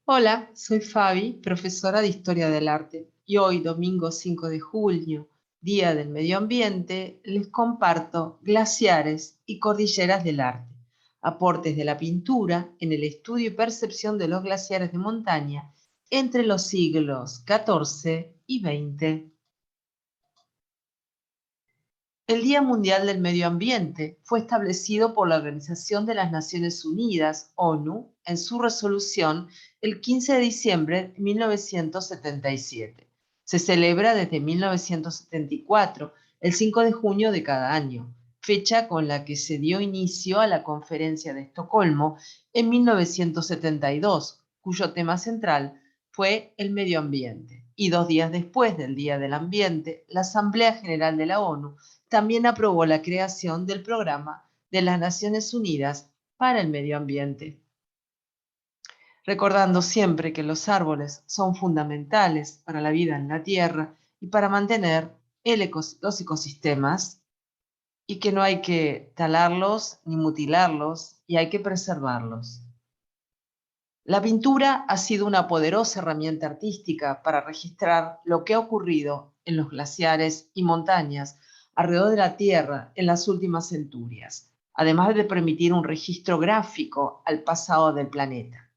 Hola, soy Fabi, profesora de Historia del Arte, y hoy, domingo 5 de junio, Día del Medio Ambiente, les comparto glaciares y cordilleras del arte, aportes de la pintura en el estudio y percepción de los glaciares de montaña entre los siglos XIV y XX. El Día Mundial del Medio Ambiente fue establecido por la Organización de las Naciones Unidas, ONU, en su resolución el 15 de diciembre de 1977. Se celebra desde 1974, el 5 de junio de cada año, fecha con la que se dio inicio a la Conferencia de Estocolmo en 1972, cuyo tema central fue el medio ambiente. Y 2 días después del Día del Ambiente, la Asamblea General de la ONU también aprobó la creación del Programa de las Naciones Unidas para el Medio Ambiente, recordando siempre que los árboles son fundamentales para la vida en la Tierra y para mantener los ecosistemas, y que no hay que talarlos ni mutilarlos y hay que preservarlos. La pintura ha sido una poderosa herramienta artística para registrar lo que ha ocurrido en los glaciares y montañas alrededor de la Tierra en las últimas centurias, además de permitir un registro gráfico al pasado del planeta.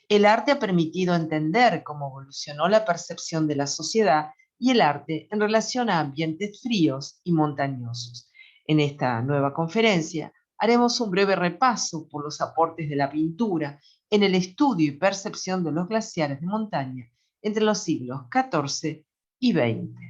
El arte ha permitido entender cómo evolucionó la percepción de la sociedad y el arte en relación a ambientes fríos y montañosos. En esta nueva conferencia haremos un breve repaso por los aportes de la pintura en el estudio y percepción de los glaciares de montaña entre los siglos XIV y XX.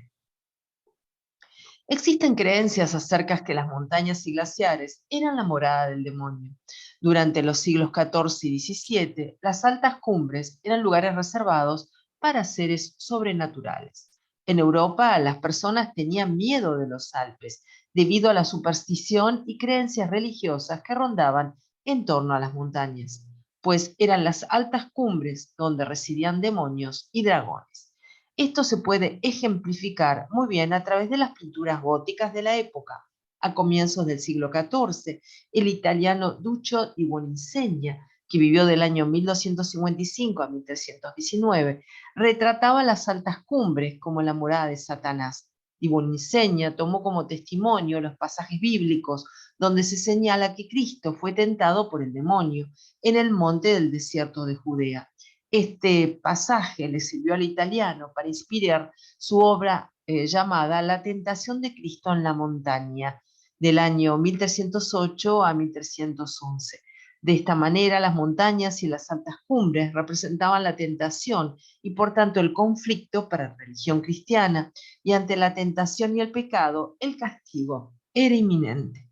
Existen creencias acerca de que las montañas y glaciares eran la morada del demonio. Durante los siglos XIV y XVII, las altas cumbres eran lugares reservados para seres sobrenaturales. En Europa, las personas tenían miedo de los Alpes debido a la superstición y creencias religiosas que rondaban en torno a las montañas, pues eran las altas cumbres donde residían demonios y dragones. Esto se puede ejemplificar muy bien a través de las pinturas góticas de la época. A comienzos del siglo XIV, el italiano Duccio di Buoninsegna, que vivió del año 1255 a 1319, retrataba las altas cumbres como la morada de Satanás. Di Buoninsegna tomó como testimonio los pasajes bíblicos donde se señala que Cristo fue tentado por el demonio en el monte del desierto de Judea. Este pasaje le sirvió al italiano para inspirar su obra llamada La tentación de Cristo en la montaña, del año 1308 a 1311. De esta manera, las montañas y las altas cumbres representaban la tentación y por tanto el conflicto para la religión cristiana, y ante la tentación y el pecado, el castigo era inminente.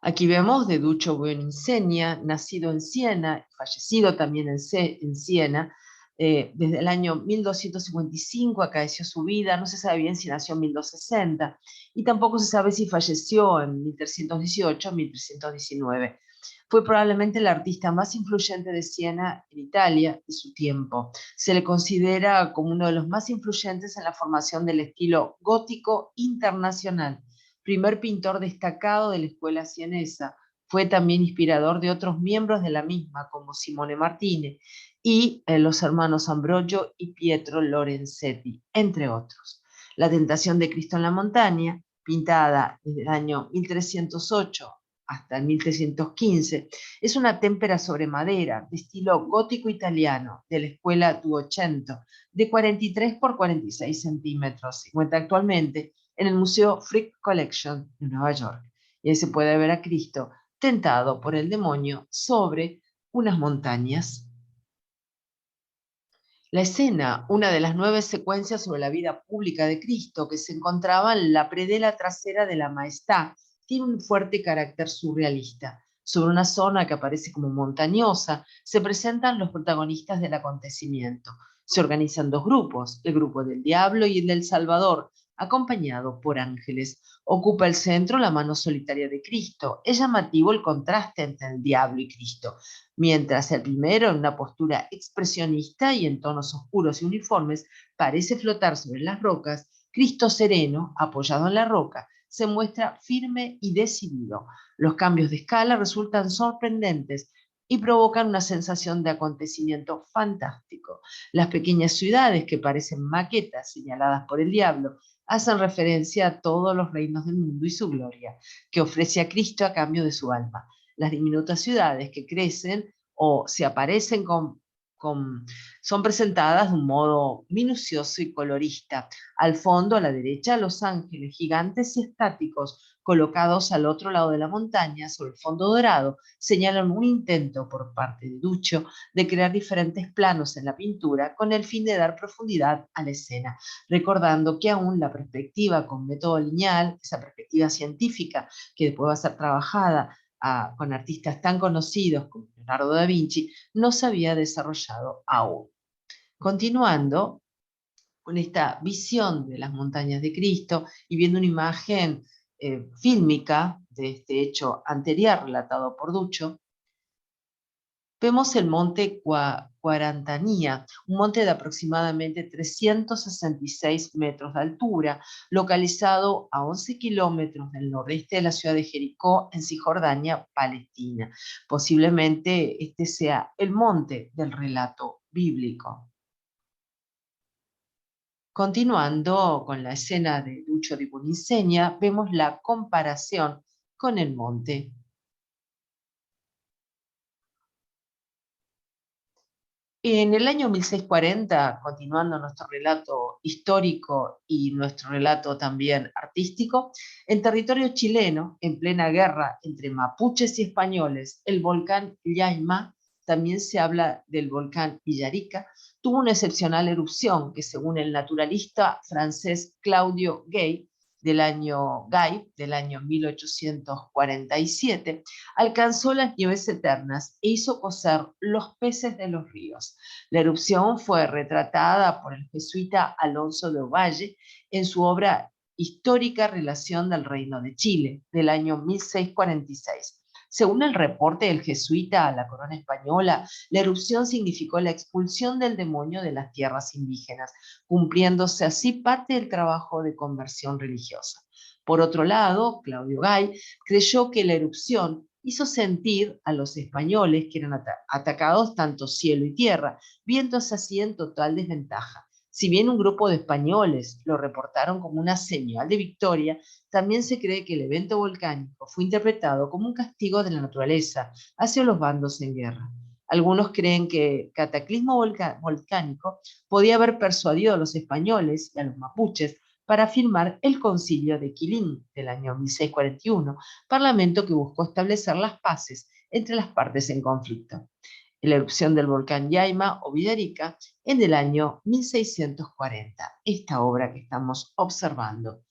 Aquí vemos de Duccio Buoninsegna, nacido en Siena, fallecido también en Siena, desde el año 1255 acaeció su vida, no se sabe bien si nació en 1260 y tampoco se sabe si falleció en 1318 o 1319. Fue probablemente el artista más influyente de Siena en Italia de su tiempo. Se le considera como uno de los más influyentes en la formación del estilo gótico internacional. Primer pintor destacado de la escuela sienesa, fue también inspirador de otros miembros de la misma, como Simone Martini y los hermanos Ambrogio y Pietro Lorenzetti, entre otros. La tentación de Cristo en la montaña, pintada desde el año 1308 hasta el 1315, es una témpera sobre madera de estilo gótico italiano de la escuela Duocento, de 43 por 46 centímetros. Se encuentra actualmente en el Museo Frick Collection de Nueva York. Y ahí se puede ver a Cristo tentado por el demonio sobre unas montañas. La escena, una de las 9 secuencias sobre la vida pública de Cristo que se encontraba en la predela trasera de la Maestà, tiene un fuerte carácter surrealista. Sobre una zona que aparece como montañosa, se presentan los protagonistas del acontecimiento. Se organizan 2 grupos, el grupo del diablo y el del Salvador, acompañado por ángeles. Ocupa el centro la mano solitaria de Cristo. Es llamativo el contraste entre el diablo y Cristo. Mientras el primero, en una postura expresionista y en tonos oscuros y uniformes, parece flotar sobre las rocas, Cristo sereno, apoyado en la roca, se muestra firme y decidido. Los cambios de escala resultan sorprendentes, y provocan una sensación de acontecimiento fantástico. Las pequeñas ciudades que parecen maquetas señaladas por el diablo hacen referencia a todos los reinos del mundo y su gloria, que ofrece a Cristo a cambio de su alma. Las diminutas ciudades que crecen o se aparecen son presentadas de un modo minucioso y colorista. Al fondo, a la derecha, los ángeles gigantes y estáticos colocados al otro lado de la montaña, sobre el fondo dorado, señalan un intento por parte de Duccio de crear diferentes planos en la pintura con el fin de dar profundidad a la escena, recordando que aún la perspectiva con método lineal, esa perspectiva científica que después va a ser trabajada con artistas tan conocidos como Leonardo da Vinci, no se había desarrollado aún. Continuando con esta visión de las montañas de Cristo y viendo una imagen fílmica de este hecho anterior relatado por Duccio, vemos el monte Quarantanía, un monte de aproximadamente 366 metros de altura, localizado a 11 kilómetros del nordeste de la ciudad de Jericó, en Cisjordania, Palestina. Posiblemente este sea el monte del relato bíblico. Continuando con la escena de Duccio di Buoninsegna, vemos la comparación con el monte. En el año 1640, continuando nuestro relato histórico y nuestro relato también artístico, en territorio chileno, en plena guerra entre mapuches y españoles, el volcán Llaima, también se habla del volcán Villarica, tuvo una excepcional erupción que, según el naturalista francés Claudio Gay del año 1847, alcanzó las nieves eternas e hizo cocer los peces de los ríos. La erupción fue retratada por el jesuita Alonso de Ovalle en su obra Histórica Relación del Reino de Chile, del año 1646. Según el reporte del jesuita a la corona española, la erupción significó la expulsión del demonio de las tierras indígenas, cumpliéndose así parte del trabajo de conversión religiosa. Por otro lado, Claudio Gay creyó que la erupción hizo sentir a los españoles que eran atacados tanto cielo y tierra, viéndose así en total desventaja. Si bien un grupo de españoles lo reportaron como una señal de victoria, también se cree que el evento volcánico fue interpretado como un castigo de la naturaleza hacia los bandos en guerra. Algunos creen que el cataclismo volcánico podía haber persuadido a los españoles y a los mapuches para firmar el Concilio de Quilín del año 1641, parlamento que buscó establecer las paces entre las partes en conflicto. La erupción del volcán Yaima o Villarica en el año 1640, esta obra que estamos observando.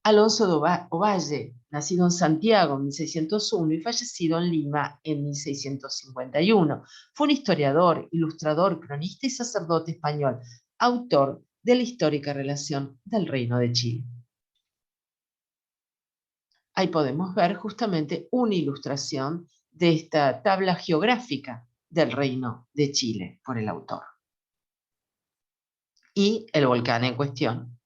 Alonso de Ovalle, nacido en Santiago en 1601 y fallecido en Lima en 1651, fue un historiador, ilustrador, cronista y sacerdote español, autor de la histórica relación del Reino de Chile. Ahí podemos ver justamente una ilustración de esta tabla geográfica del Reino de Chile por el autor. Y el volcán en cuestión.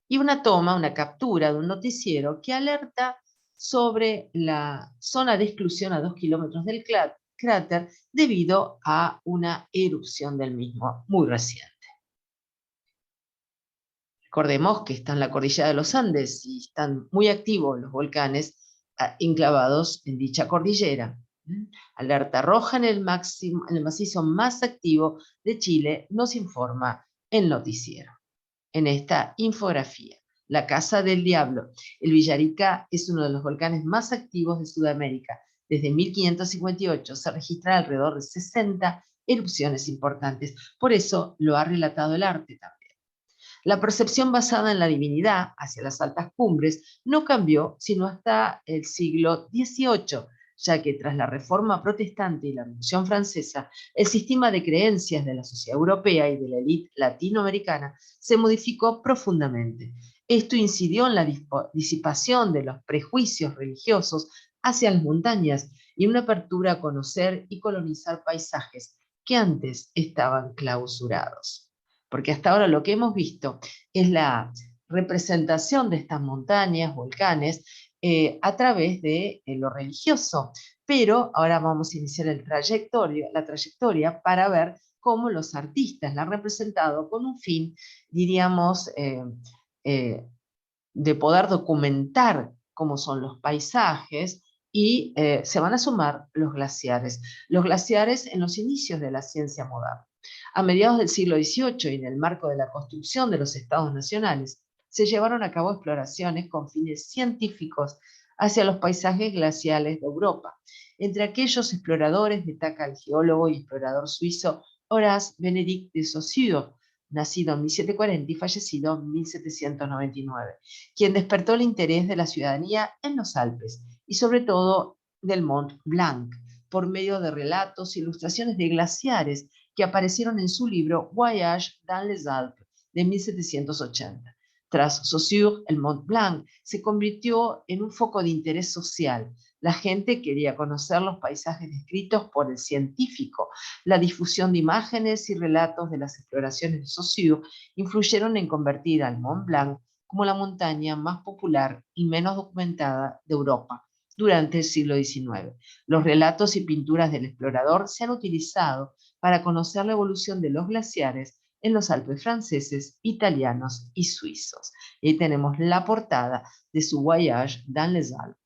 Y una toma, una captura de un noticiero que alerta sobre la zona de exclusión a 2 kilómetros del cráter debido a una erupción del mismo muy reciente. Recordemos que está en la cordillera de los Andes y están muy activos los volcanes enclavados en dicha cordillera. Alerta roja en el macizo más activo de Chile, nos informa el noticiero. En esta infografía, la Casa del Diablo. El Villarica es uno de los volcanes más activos de Sudamérica. Desde 1558 se registran alrededor de 60 erupciones importantes. Por eso lo ha relatado el arte también. La percepción basada en la divinidad hacia las altas cumbres no cambió sino hasta el siglo XVIII, ya que tras la Reforma Protestante y la Revolución Francesa, el sistema de creencias de la sociedad europea y de la élite latinoamericana se modificó profundamente. Esto incidió en la disipación de los prejuicios religiosos hacia las montañas y una apertura a conocer y colonizar paisajes que antes estaban clausurados. Porque hasta ahora lo que hemos visto es la representación de estas montañas, volcanes, a través de lo religioso. Pero ahora vamos a iniciar la trayectoria para ver cómo los artistas la han representado con un fin, diríamos, de poder documentar cómo son los paisajes y se van a sumar los glaciares. Los glaciares en los inicios de la ciencia moderna. A mediados del siglo XVIII y en el marco de la construcción de los estados nacionales, se llevaron a cabo exploraciones con fines científicos hacia los paisajes glaciales de Europa. Entre aquellos exploradores destaca el geólogo y explorador suizo Horace Benedict de Saussure, nacido en 1740 y fallecido en 1799, quien despertó el interés de la ciudadanía en los Alpes y sobre todo del Mont Blanc, por medio de relatos e ilustraciones de glaciares que aparecieron en su libro Voyage dans les Alpes de 1780. Tras Saussure, el Mont Blanc se convirtió en un foco de interés social. La gente quería conocer los paisajes descritos por el científico. La difusión de imágenes y relatos de las exploraciones de Saussure influyeron en convertir al Mont Blanc como la montaña más popular y menos documentada de Europa durante el siglo XIX. Los relatos y pinturas del explorador se han utilizado para conocer la evolución de los glaciares en los Alpes franceses, italianos y suizos. Y ahí tenemos la portada de su Voyage dans les Alpes.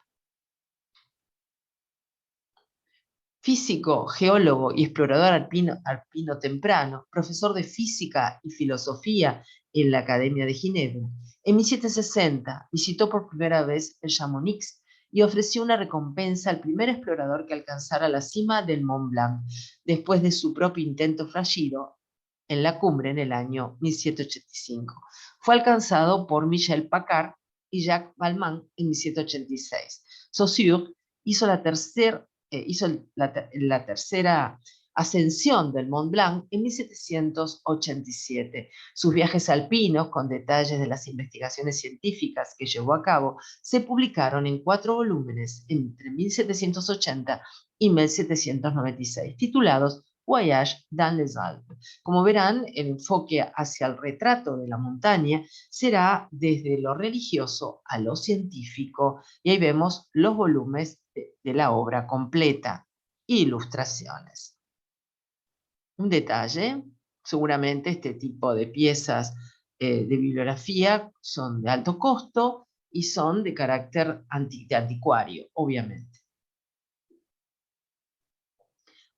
Físico, geólogo y explorador alpino temprano, profesor de física y filosofía en la Academia de Ginebra. En 1760 visitó por primera vez el Chamonix y ofreció una recompensa al primer explorador que alcanzara la cima del Mont Blanc, después de su propio intento fallido en la cumbre en el año 1785. Fue alcanzado por Michel Paccard y Jacques Balman en 1786. Saussure hizo la tercera ascensión del Mont Blanc en 1787. Sus viajes alpinos, con detalles de las investigaciones científicas que llevó a cabo, se publicaron en 4 volúmenes entre 1780 y 1796, titulados Voyage dans les Alpes. Como verán, el enfoque hacia el retrato de la montaña será desde lo religioso a lo científico, y ahí vemos los volúmenes de la obra completa, ilustraciones. Un detalle, seguramente este tipo de piezas de bibliografía son de alto costo y son de carácter anticuario, obviamente.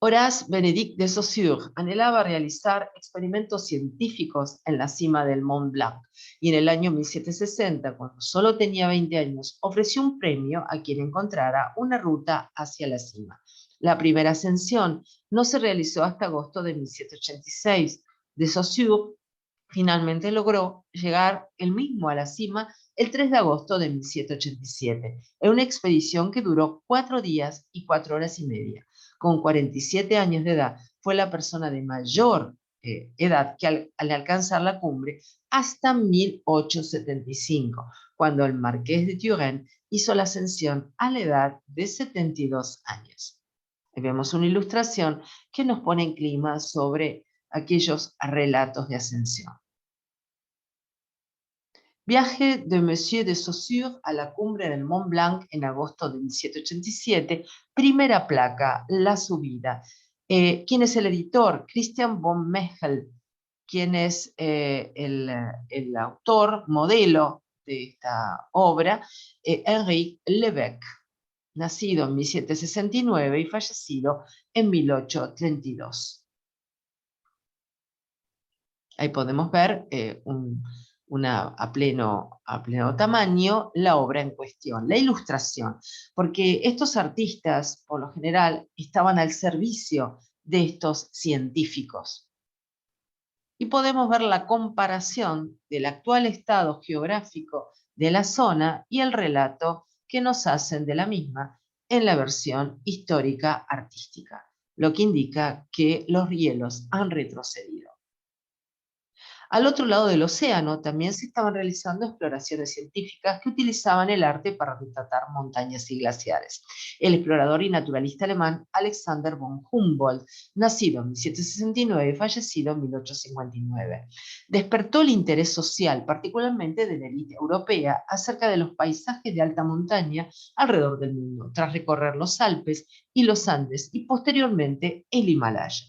Horace Benedict de Saussure anhelaba realizar experimentos científicos en la cima del Mont Blanc y en el año 1760, cuando solo tenía 20 años, ofreció un premio a quien encontrara una ruta hacia la cima. La primera ascensión no se realizó hasta agosto de 1786. De Saussure finalmente logró llegar él mismo a la cima el 3 de agosto de 1787, en una expedición que duró 4 días y 4 horas y media. Con 47 años de edad, fue la persona de mayor edad que al alcanzar la cumbre hasta 1875, cuando el marqués de Turenne hizo la ascensión a la edad de 72 años. Ahí vemos una ilustración que nos pone en clima sobre aquellos relatos de ascensión. Viaje de Monsieur de Saussure a la cumbre del Mont Blanc en agosto de 1787, primera placa, la subida. ¿Quién es el editor? Christian von Mechel, quien es el autor, modelo de esta obra, Henri Lebec, nacido en 1769 y fallecido en 1832. Ahí podemos ver a pleno tamaño la obra en cuestión, la ilustración, porque estos artistas, por lo general, estaban al servicio de estos científicos. Y podemos ver la comparación del actual estado geográfico de la zona y el relato que nos hacen de la misma en la versión histórica artística, lo que indica que los hielos han retrocedido. Al otro lado del océano también se estaban realizando exploraciones científicas que utilizaban el arte para retratar montañas y glaciares. El explorador y naturalista alemán Alexander von Humboldt, nacido en 1769 y fallecido en 1859, despertó el interés social, particularmente de la élite europea, acerca de los paisajes de alta montaña alrededor del mundo, tras recorrer los Alpes y los Andes y posteriormente el Himalaya.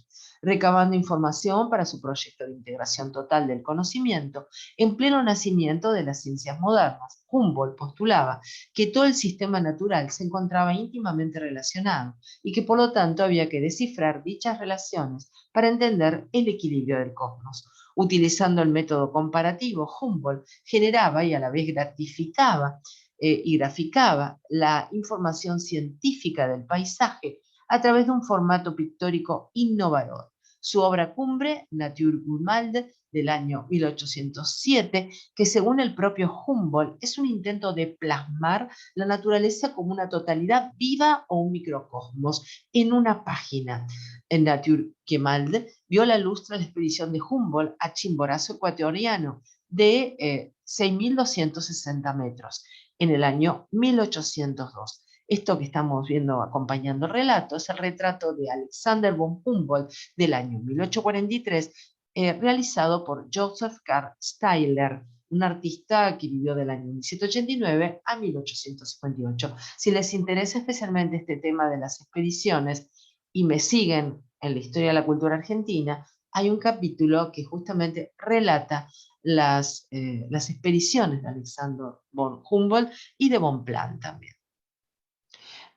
Recabando información para su proyecto de integración total del conocimiento, en pleno nacimiento de las ciencias modernas, Humboldt postulaba que todo el sistema natural se encontraba íntimamente relacionado y que por lo tanto había que descifrar dichas relaciones para entender el equilibrio del cosmos. Utilizando el método comparativo, Humboldt generaba y a la vez gratificaba y graficaba la información científica del paisaje a través de un formato pictórico innovador. Su obra cumbre, Naturgummalde, del año 1807, que según el propio Humboldt es un intento de plasmar la naturaleza como una totalidad viva o un microcosmos en una página. En Naturgummalde vio la luz tras la expedición de Humboldt a Chimborazo ecuatoriano de 6.260 metros en el año 1802. Esto que estamos viendo acompañando el relato es el retrato de Alexander von Humboldt del año 1843, realizado por Joseph Carl Steiler, un artista que vivió del año 1789 a 1858. Si les interesa especialmente este tema de las expediciones y me siguen en la historia de la cultura argentina, hay un capítulo que justamente relata las expediciones de Alexander von Humboldt y de von Plan también.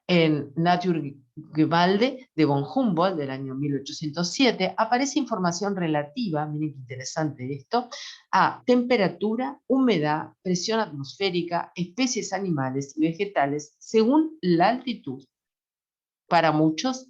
En Naturgewalde de von Humboldt del año 1807 aparece información relativa, miren qué interesante esto, a temperatura, humedad, presión atmosférica, especies animales y vegetales según la altitud. Para muchos,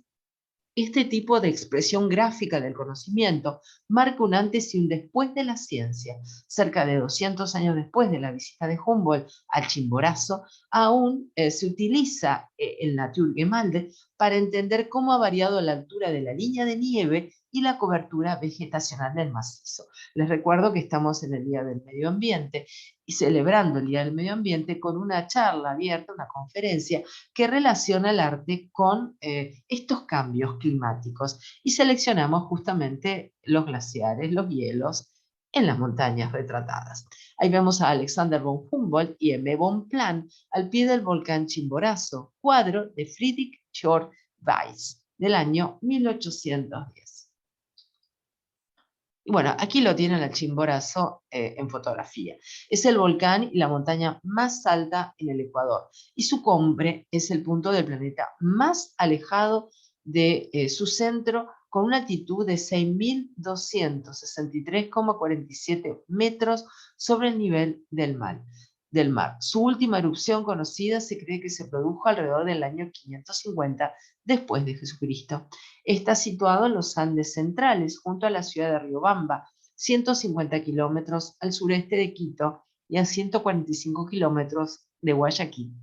este tipo de expresión gráfica del conocimiento marca un antes y un después de la ciencia. Cerca de 200 años después de la visita de Humboldt al Chimborazo, aún se utiliza el Naturgemalde para entender cómo ha variado la altura de la línea de nieve y la cobertura vegetacional del macizo. Les recuerdo que estamos en el Día del Medio Ambiente y celebrando el Día del Medio Ambiente con una charla abierta, una conferencia que relaciona el arte con estos cambios climáticos y seleccionamos justamente los glaciares, los hielos en las montañas retratadas. Ahí vemos a Alexander von Humboldt y M. von Plan al pie del volcán Chimborazo, cuadro de Friedrich Georg Weiss del año 1810. Y bueno, aquí lo tienen al Chimborazo en fotografía. Es el volcán y la montaña más alta en el Ecuador. Y su cumbre es el punto del planeta más alejado de su centro, con una altitud de 6.263,47 metros sobre el nivel del mar. Su última erupción conocida se cree que se produjo alrededor del año 550 después de Jesucristo. Está situado en los Andes centrales, junto a la ciudad de Riobamba, 150 kilómetros al sureste de Quito y a 145 kilómetros de Guayaquil.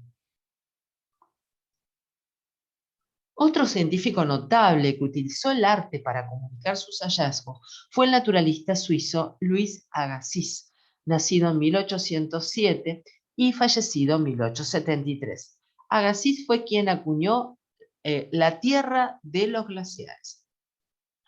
Otro científico notable que utilizó el arte para comunicar sus hallazgos fue el naturalista suizo Louis Agassiz, nacido en 1807 y fallecido en 1873. Agassiz fue quien acuñó la Tierra de los glaciares,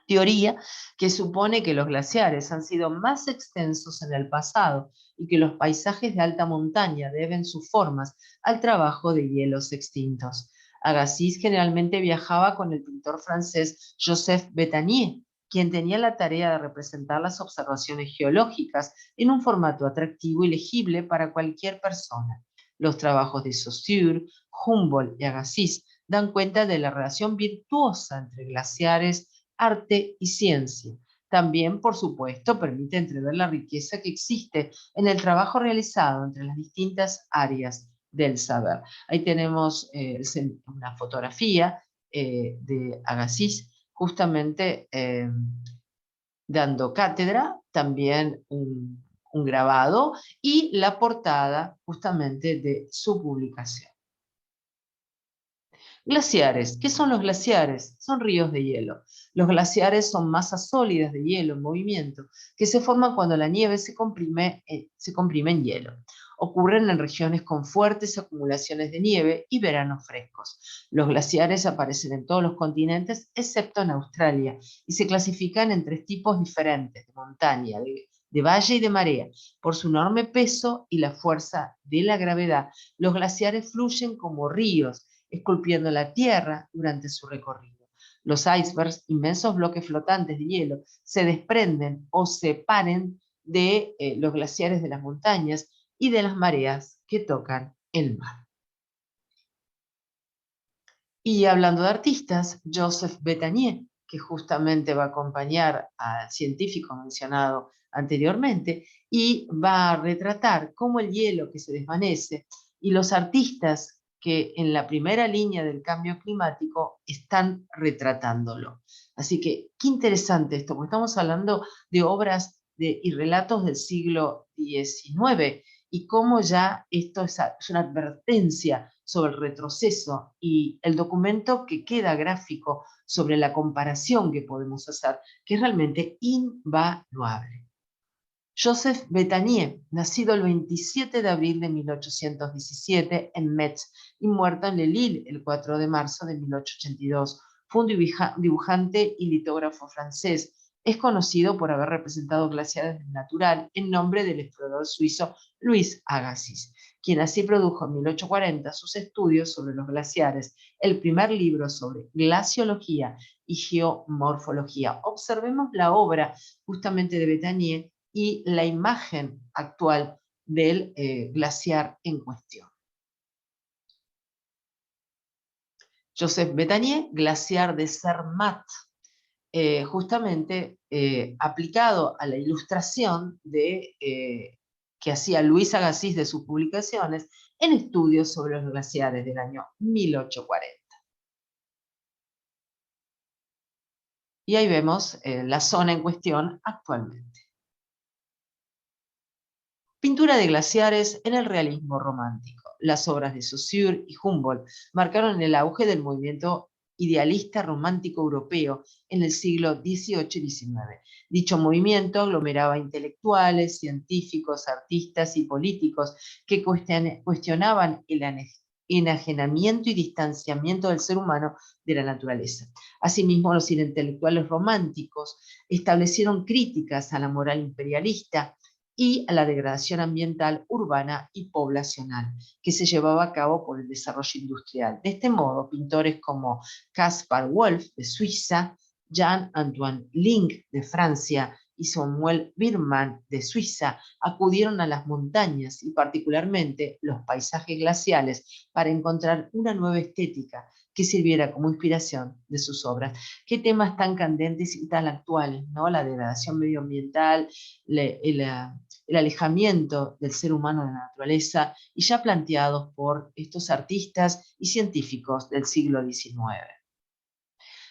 teoría que supone que los glaciares han sido más extensos en el pasado y que los paisajes de alta montaña deben sus formas al trabajo de hielos extintos. Agassiz generalmente viajaba con el pintor francés Joseph Béthanier, quien tenía la tarea de representar las observaciones geológicas en un formato atractivo y legible para cualquier persona. Los trabajos de Saussure, Humboldt y Agassiz dan cuenta de la relación virtuosa entre glaciares, arte y ciencia. También, por supuesto, permite entrever la riqueza que existe en el trabajo realizado entre las distintas áreas del saber. Ahí tenemos una fotografía de Agassiz justamente dando cátedra, también un grabado y la portada justamente de su publicación. Glaciares. ¿Qué son los glaciares? Son ríos de hielo. Los glaciares son masas sólidas de hielo en movimiento que se forman cuando la nieve se comprime en hielo. Ocurren en regiones con fuertes acumulaciones de nieve y veranos frescos. Los glaciares aparecen en todos los continentes excepto en Australia y se clasifican en tres tipos diferentes de montaña, de valle y de marea. Por su enorme peso y la fuerza de la gravedad, los glaciares fluyen como ríos esculpiendo la tierra durante su recorrido. Los icebergs, inmensos bloques flotantes de hielo, se desprenden o separen de los glaciares de las montañas y de las mareas que tocan el mar. Y hablando de artistas, Joseph Betanier, que justamente va a acompañar al científico mencionado anteriormente, y va a retratar cómo el hielo que se desvanece y los artistas que en la primera línea del cambio climático están retratándolo. Así que qué interesante esto, porque estamos hablando de obras y relatos del siglo XIX y cómo ya esto es una advertencia sobre el retroceso y el documento que queda gráfico sobre la comparación que podemos hacer, que es realmente invaluable. Joseph Betanier, nacido el 27 de abril de 1817 en Metz y muerto en Lille el 4 de marzo de 1882, fue un dibujante y litógrafo francés. Es conocido por haber representado glaciares del natural en nombre del explorador suizo Louis Agassiz, quien así produjo en 1840 sus estudios sobre los glaciares, el primer libro sobre glaciología y geomorfología. Observemos la obra justamente de Betanier y la imagen actual del glaciar en cuestión. Joseph Betanier, glaciar de Zermatt, justamente aplicado a la ilustración que hacía Luis Agassiz de sus publicaciones en estudios sobre los glaciares del año 1840. Y ahí vemos la zona en cuestión actualmente. Pintura de glaciares en el realismo romántico. Las obras de Saussure y Humboldt marcaron el auge del movimiento idealista romántico europeo en el siglo XVIII y XIX. Dicho movimiento aglomeraba intelectuales, científicos, artistas y políticos que cuestionaban el enajenamiento y distanciamiento del ser humano de la naturaleza. Asimismo, los intelectuales románticos establecieron críticas a la moral imperialista y a la degradación ambiental urbana y poblacional que se llevaba a cabo por el desarrollo industrial. De este modo, pintores como Caspar Wolf de Suiza, Jean-Antoine Ling de Francia y Samuel Birman de Suiza acudieron a las montañas y particularmente los paisajes glaciales para encontrar una nueva estética que sirviera como inspiración de sus obras. Qué temas tan candentes y tan actuales, ¿no? La degradación medioambiental, el alejamiento del ser humano de la naturaleza y ya planteados por estos artistas y científicos del siglo XIX.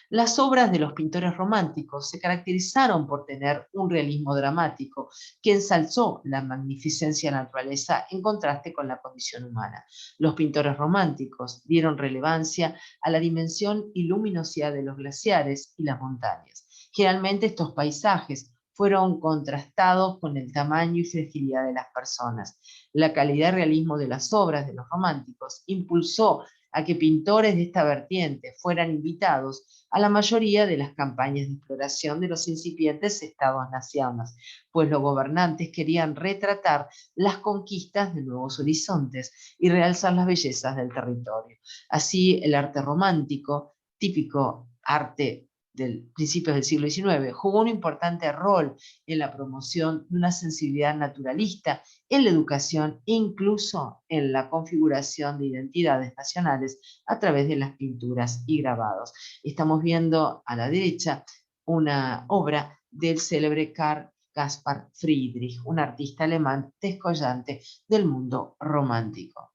Las obras de los pintores románticos se caracterizaron por tener un realismo dramático que ensalzó la magnificencia de la naturaleza en contraste con la condición humana. Los pintores románticos dieron relevancia a la dimensión y luminosidad de los glaciares y las montañas. Generalmente estos paisajes fueron contrastados con el tamaño y fragilidad de las personas. La calidad y realismo de las obras de los románticos impulsó a que pintores de esta vertiente fueran invitados a la mayoría de las campañas de exploración de los incipientes estados-naciones, pues los gobernantes querían retratar las conquistas de nuevos horizontes y realzar las bellezas del territorio. Así, el arte romántico, típico arte del principios del siglo XIX, jugó un importante rol en la promoción de una sensibilidad naturalista, en la educación e incluso en la configuración de identidades nacionales a través de las pinturas y grabados. Estamos viendo a la derecha una obra del célebre Carl Caspar Friedrich, un artista alemán descollante del mundo romántico.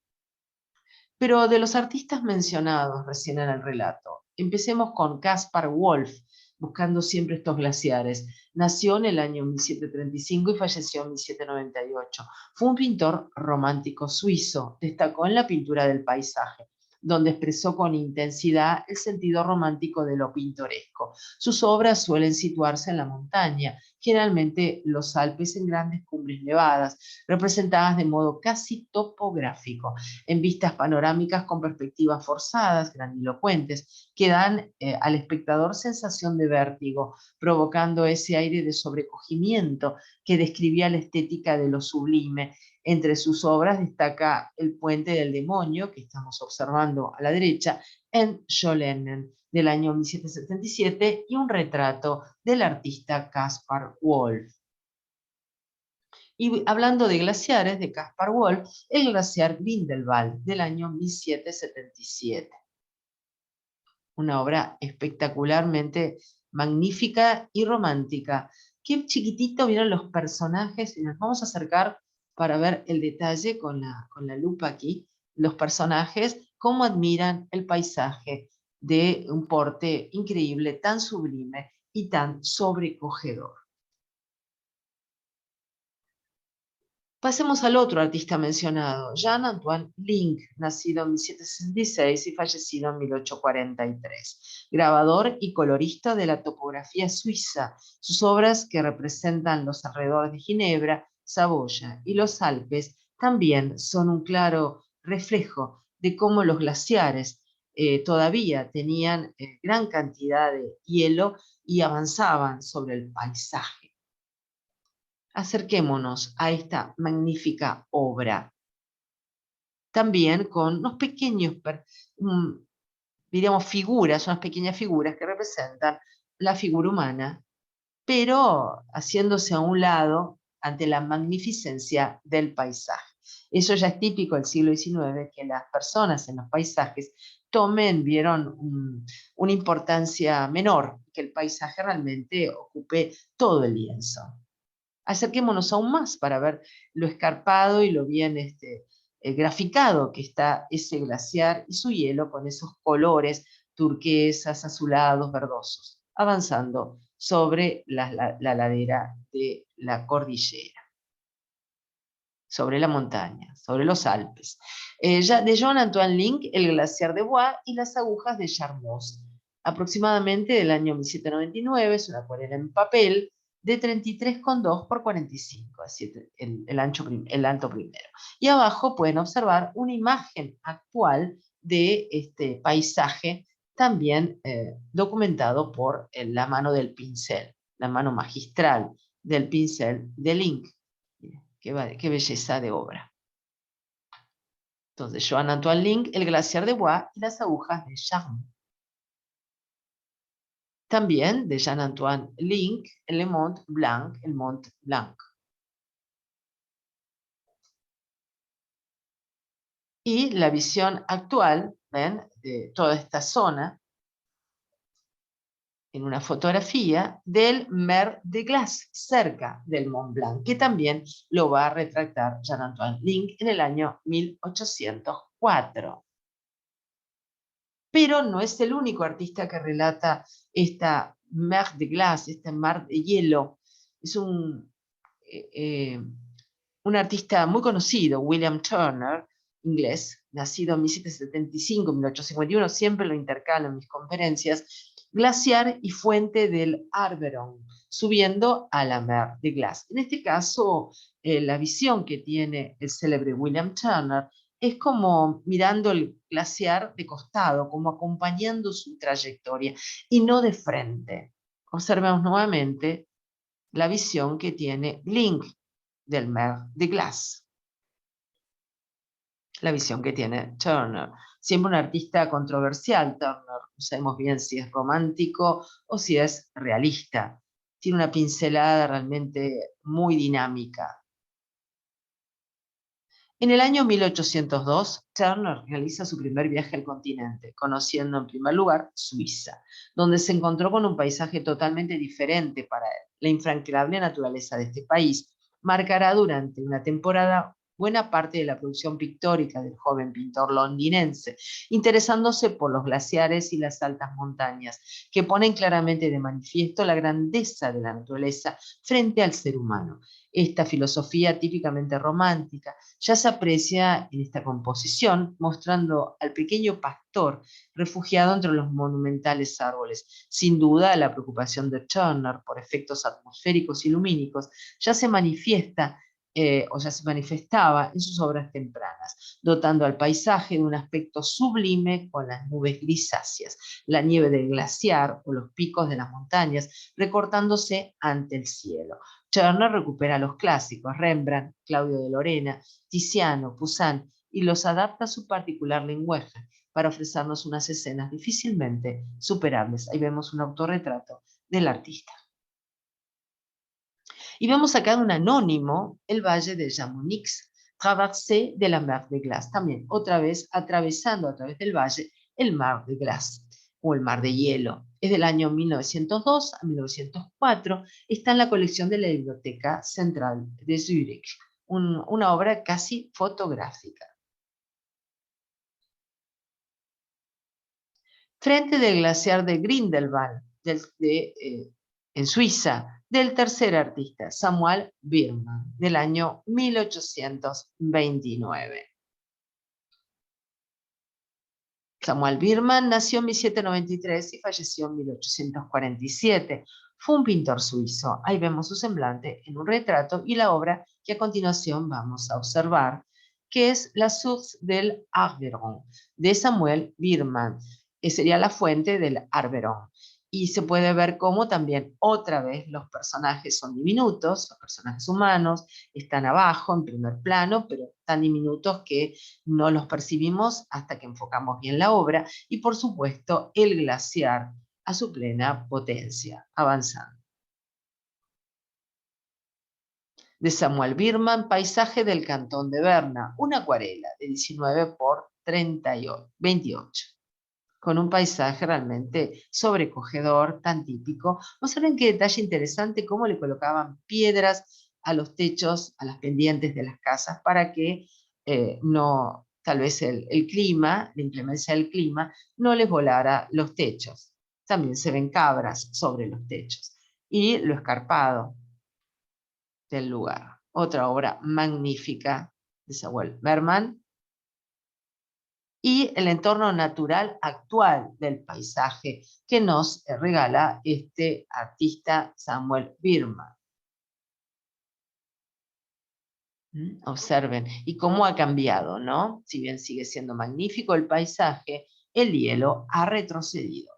Pero de los artistas mencionados recién en el relato, empecemos con Caspar Wolf, buscando siempre estos glaciares. Nació en el año 1735 y falleció en 1798. Fue un pintor romántico suizo, destacó en la pintura del paisaje. donde expresó con intensidad el sentido romántico de lo pintoresco. Sus obras suelen situarse en la montaña, generalmente los Alpes en grandes cumbres nevadas, representadas de modo casi topográfico, en vistas panorámicas con perspectivas forzadas, grandilocuentes, que dan al espectador sensación de vértigo, provocando ese aire de sobrecogimiento que describía la estética de lo sublime. Entre sus obras destaca El puente del demonio, que estamos observando a la derecha, en Jolenen, del año 1777, y un retrato del artista Caspar Wolf. Y hablando de glaciares, de Caspar Wolf, el glaciar Grindelwald, del año 1777. Una obra espectacularmente magnífica y romántica. Qué chiquitito vieron los personajes, y nos vamos a acercar para ver el detalle con la lupa aquí, los personajes, cómo admiran el paisaje de un porte increíble, tan sublime y tan sobrecogedor. Pasemos al otro artista mencionado, Jean-Antoine Link, nacido en 1766 y fallecido en 1843, grabador y colorista de la topografía suiza. Sus obras, que representan los alrededores de Ginebra, Saboya y los Alpes, también son un claro reflejo de cómo los glaciares todavía tenían gran cantidad de hielo y avanzaban sobre el paisaje. Acerquémonos a esta magnífica obra, también con unos pequeños, diríamos, figuras, unas pequeñas figuras que representan la figura humana, pero haciéndose a un lado ante la magnificencia del paisaje. Eso ya es típico del siglo XIX, que las personas en los paisajes vieron una importancia menor, que el paisaje realmente ocupe todo el lienzo. Acerquémonos aún más para ver lo escarpado y lo bien graficado que está ese glaciar y su hielo con esos colores turquesas, azulados, verdosos, avanzando sobre la ladera de la cordillera, sobre la montaña, sobre los Alpes. De Jean-Antoine Link, el glaciar de Bois y las agujas de Charmoz, aproximadamente del año 1799, es una acuarela en papel de 33,2 por 45, así el alto primero. Y abajo pueden observar una imagen actual de este paisaje, también documentado por la mano del pincel, la mano magistral del pincel de Link. Qué belleza de obra. Entonces, Jean-Antoine Link, el glaciar de Bois y las agujas de Charmes. También de Jean-Antoine Link, el Mont Blanc, el Mont Blanc. Y la visión actual, ¿ven?, de toda esta zona, en una fotografía del Mer de Glace, cerca del Mont Blanc, que también lo va a retratar Jean-Antoine Link en el año 1804. Pero no es el único artista que relata esta Mer de Glace, este mar de hielo. Es un artista muy conocido, William Turner, inglés, nacido en 1775-1851, siempre lo intercalo en mis conferencias, glaciar y fuente del Arberon, subiendo a la Mer de Glace. En este caso, la visión que tiene el célebre William Turner es como mirando el glaciar de costado, como acompañando su trayectoria, y no de frente. Observemos nuevamente la visión que tiene Link del Mer de Glace, la visión que tiene Turner. Siempre un artista controversial, Turner. No sabemos bien si es romántico o si es realista. Tiene una pincelada realmente muy dinámica. En el año 1802, Turner realiza su primer viaje al continente, conociendo en primer lugar Suiza, donde se encontró con un paisaje totalmente diferente para él. La infranqueable naturaleza de este país marcará durante una temporada buena parte de la producción pictórica del joven pintor londinense, interesándose por los glaciares y las altas montañas, que ponen claramente de manifiesto la grandeza de la naturaleza frente al ser humano. Esta filosofía típicamente romántica ya se aprecia en esta composición, mostrando al pequeño pastor refugiado entre los monumentales árboles. Sin duda, la preocupación de Turner por efectos atmosféricos y lumínicos ya se manifiesta o ya se manifestaba en sus obras tempranas, dotando al paisaje de un aspecto sublime con las nubes grisáceas, la nieve del glaciar o los picos de las montañas recortándose ante el cielo. Turner recupera los clásicos, Rembrandt, Claudio de Lorena, Tiziano, Poussin, y los adapta a su particular lenguaje para ofrecernos unas escenas difícilmente superables. Ahí vemos un autorretrato del artista. Y vemos acá en un anónimo el valle de Chamonix, traversé de la mer de glace. También, otra vez, atravesando a través del valle el mar de glace o el mar de hielo. Es del año 1902 a 1904. Está en la colección de la Biblioteca Central de Zúrich. Una obra casi fotográfica. Frente del glaciar de Grindelwald, en Suiza, del tercer artista, Samuel Birman, del año 1829. Samuel Birman nació en 1793 y falleció en 1847. Fue un pintor suizo. Ahí vemos su semblante en un retrato y la obra que a continuación vamos a observar, que es La Source del Arveyron, de Samuel Birman. Sería la fuente del Arveyron. Y se puede ver cómo también otra vez los personajes son diminutos, los personajes humanos están abajo en primer plano, pero tan diminutos que no los percibimos hasta que enfocamos bien la obra, y por supuesto el glaciar a su plena potencia, avanzando. De Samuel Birman, Paisaje del Cantón de Berna, una acuarela de 19 por 28, con un paisaje realmente sobrecogedor, tan típico. Observen qué detalle interesante, cómo le colocaban piedras a los techos, a las pendientes de las casas, para que no, tal vez el clima, la inclemencia del clima, no les volara los techos. También se ven cabras sobre los techos. Y lo escarpado del lugar. Otra obra magnífica de Samuel Berman. Y el entorno natural actual del paisaje que nos regala este artista Samuel Birman. Observen, y cómo ha cambiado, ¿no? Si bien sigue siendo magnífico el paisaje, el hielo ha retrocedido.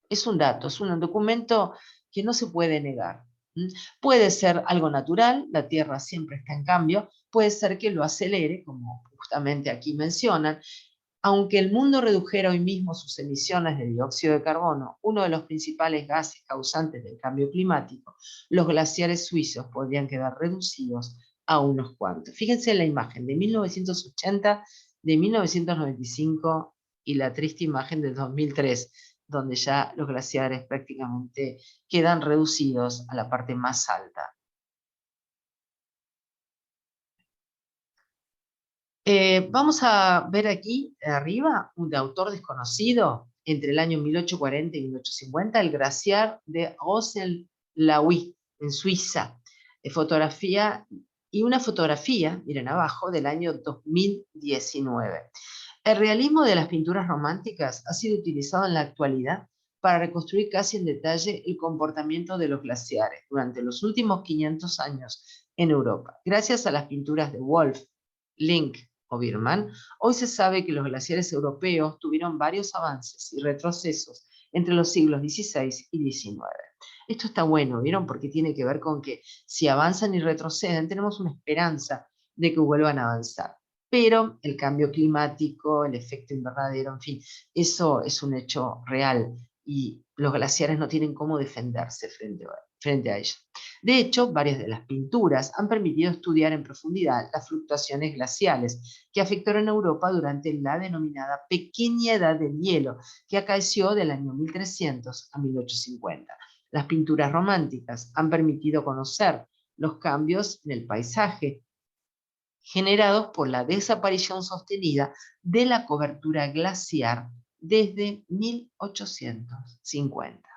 Es un dato, es un documento que no se puede negar. Puede ser algo natural, la Tierra siempre está en cambio, puede ser que lo acelere, como justamente aquí mencionan. Aunque el mundo redujera hoy mismo sus emisiones de dióxido de carbono, uno de los principales gases causantes del cambio climático, los glaciares suizos podrían quedar reducidos a unos cuantos. Fíjense en la imagen de 1980, de 1995 y la triste imagen del 2003, donde ya los glaciares prácticamente quedan reducidos a la parte más alta. Vamos a ver aquí arriba un autor desconocido entre el año 1840 y 1850, el glaciar de Rosen-Laui, en Suiza. Fotografía y una fotografía, miren abajo, del año 2019. El realismo de las pinturas románticas ha sido utilizado en la actualidad para reconstruir casi en detalle el comportamiento de los glaciares durante los últimos 500 años en Europa. Gracias a las pinturas de Wolf, Link o Birman, hoy se sabe que los glaciares europeos tuvieron varios avances y retrocesos entre los siglos XVI y XIX. Esto está bueno, ¿vieron? Porque tiene que ver con que si avanzan y retroceden, tenemos una esperanza de que vuelvan a avanzar. Pero el cambio climático, el efecto invernadero, en fin, eso es un hecho real y los glaciares no tienen cómo defenderse frente a ello. De hecho, varias de las pinturas han permitido estudiar en profundidad las fluctuaciones glaciales que afectaron a Europa durante la denominada Pequeña Edad del Hielo, que acaeció del año 1300 a 1850. Las pinturas románticas han permitido conocer los cambios en el paisaje generados por la desaparición sostenida de la cobertura glaciar desde 1850.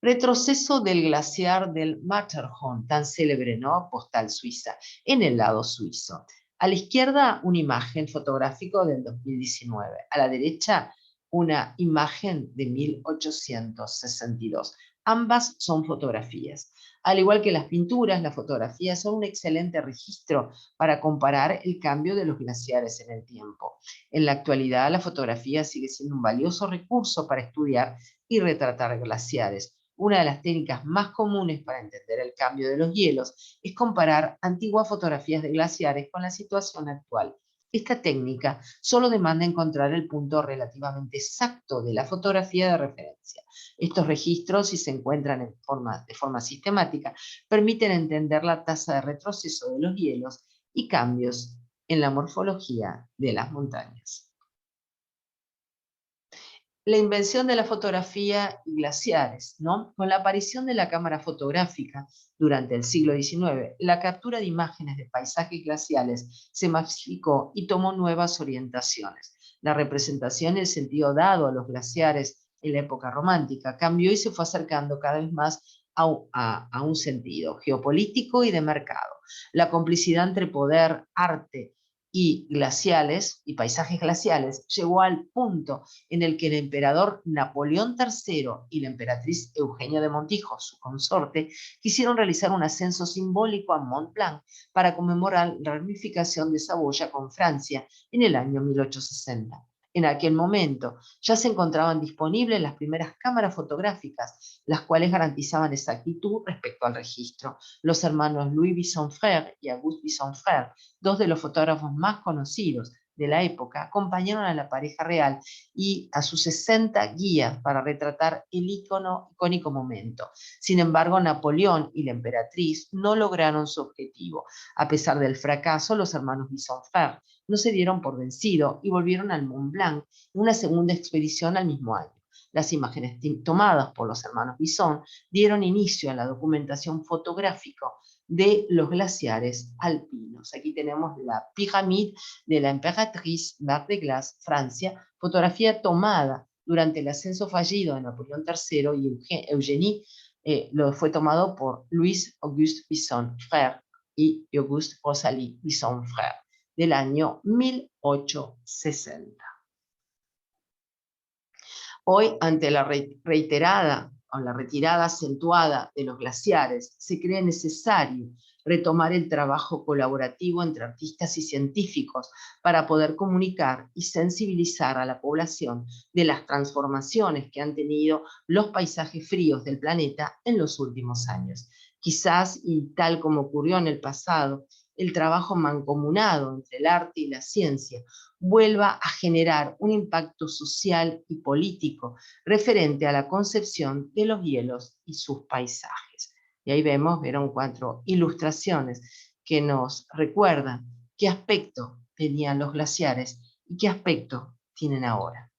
Retroceso del glaciar del Matterhorn, tan célebre, ¿no? Postal suiza, en el lado suizo. A la izquierda, una imagen fotográfica del 2019. A la derecha, una imagen de 1862. Ambas son fotografías. Al igual que las pinturas, las fotografías son un excelente registro para comparar el cambio de los glaciares en el tiempo. En la actualidad, la fotografía sigue siendo un valioso recurso para estudiar y retratar glaciares. Una de las técnicas más comunes para entender el cambio de los hielos es comparar antiguas fotografías de glaciares con la situación actual. Esta técnica solo demanda encontrar el punto relativamente exacto de la fotografía de referencia. Estos registros, si se encuentran de forma sistemática, permiten entender la tasa de retroceso de los hielos y cambios en la morfología de las montañas. La invención de la fotografía y glaciares, ¿no? Con la aparición de la cámara fotográfica durante el siglo XIX, la captura de imágenes de paisajes glaciales se masificó y tomó nuevas orientaciones. La representación y el sentido dado a los glaciares en la época romántica cambió y se fue acercando cada vez más a un sentido geopolítico y de mercado. La complicidad entre poder, arte y glaciales y paisajes glaciales llegó al punto en el que el emperador Napoleón III y la emperatriz Eugenia de Montijo, su consorte, quisieron realizar un ascenso simbólico a Mont Blanc para conmemorar la reunificación de Saboya con Francia en el año 1860. En aquel momento ya se encontraban disponibles las primeras cámaras fotográficas, las cuales garantizaban exactitud respecto al registro. Los hermanos Louis Bisson-Frère y Auguste Bisson-Frère, dos de los fotógrafos más conocidos de la época, acompañaron a la pareja real y a sus 60 guías para retratar el icónico momento. Sin embargo, Napoleón y la emperatriz no lograron su objetivo. A pesar del fracaso, los hermanos Bisson-Frère no se dieron por vencido y volvieron al Mont Blanc en una segunda expedición al mismo año. Las imágenes tomadas por los hermanos Bisson dieron inicio a la documentación fotográfica de los glaciares alpinos. Aquí tenemos la pirámide de la Emperatriz Mar de Glace, Francia, fotografía tomada durante el ascenso fallido de Napoleón III y Eugénie, lo fue tomado por Louis Auguste Bisson Frère y Auguste Rosalie Bisson Frère del año 1860. Hoy, ante la reiterada o la retirada acentuada de los glaciares, se cree necesario retomar el trabajo colaborativo entre artistas y científicos para poder comunicar y sensibilizar a la población de las transformaciones que han tenido los paisajes fríos del planeta en los últimos años. Quizás, y tal como ocurrió en el pasado, el trabajo mancomunado entre el arte y la ciencia vuelva a generar un impacto social y político referente a la concepción de los hielos y sus paisajes. Y ahí vieron 4 ilustraciones que nos recuerdan qué aspecto tenían los glaciares y qué aspecto tienen ahora.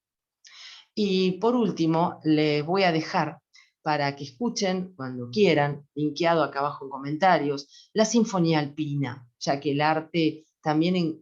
Y por último, les voy a dejar para que escuchen cuando quieran, linkeado acá abajo en comentarios, la Sinfonía Alpina, ya que el arte también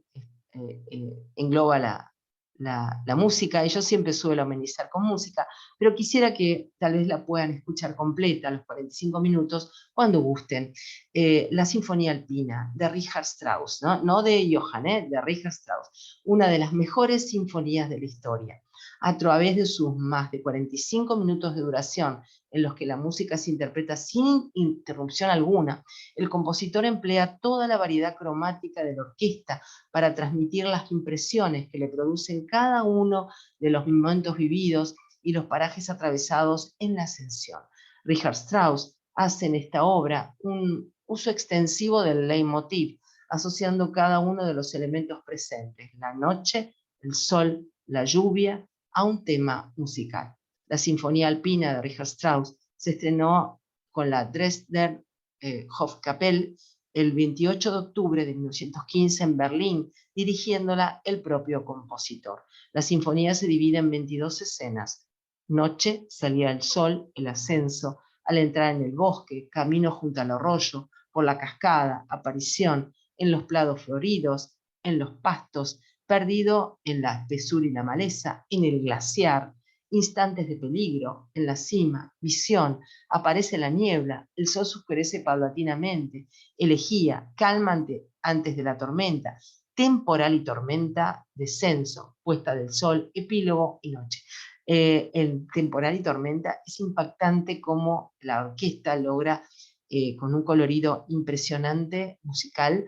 engloba la música, y yo siempre suelo amenizar con música, pero quisiera que tal vez la puedan escuchar completa, los 45 minutos, cuando gusten. La Sinfonía Alpina de Richard Strauss, no de Johann, de Richard Strauss, una de las mejores sinfonías de la historia. A través de sus más de 45 minutos de duración, en los que la música se interpreta sin interrupción alguna, el compositor emplea toda la variedad cromática de la orquesta para transmitir las impresiones que le producen cada uno de los momentos vividos y los parajes atravesados en la ascensión. Richard Strauss hace en esta obra un uso extensivo del leitmotiv, asociando cada uno de los elementos presentes, la noche, el sol, la lluvia, a un tema musical. La Sinfonía Alpina de Richard Strauss se estrenó con la Dresdner Hofkapelle el 28 de octubre de 1915 en Berlín, dirigiéndola el propio compositor. La sinfonía se divide en 22 escenas. Noche, salida del sol, el ascenso, al entrar en el bosque, camino junto al arroyo, por la cascada, aparición en los prados floridos, en los pastos, perdido en la espesura y la maleza, en el glaciar, instantes de peligro, en la cima, visión, aparece la niebla, el sol se oscurece paulatinamente, elegía, calma antes de la tormenta, temporal y tormenta, descenso, puesta del sol, epílogo y noche. El temporal y tormenta es impactante como la orquesta logra, con un colorido impresionante musical,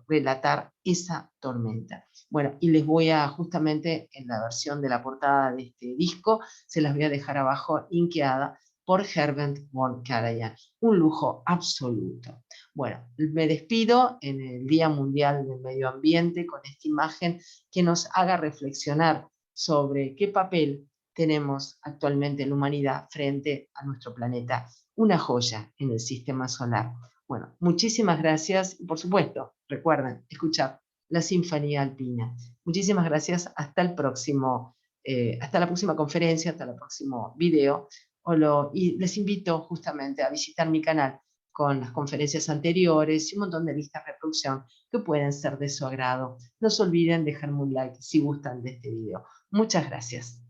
relatar esa tormenta. Bueno, y les voy a, justamente en la versión de la portada de este disco, se las voy a dejar abajo linkeada por Herbert von Karajan. Un lujo absoluto. Bueno, me despido en el Día Mundial del Medio Ambiente con esta imagen que nos haga reflexionar sobre qué papel tenemos actualmente en la humanidad frente a nuestro planeta, una joya en el sistema solar. Bueno, muchísimas gracias y por supuesto, recuerden escuchar la Sinfonía Alpina. Muchísimas gracias, hasta el próximo, hasta la próxima conferencia, hasta el próximo video, y les invito justamente a visitar mi canal con las conferencias anteriores y un montón de listas de reproducción que pueden ser de su agrado. No se olviden dejarme un like si gustan de este video. Muchas gracias.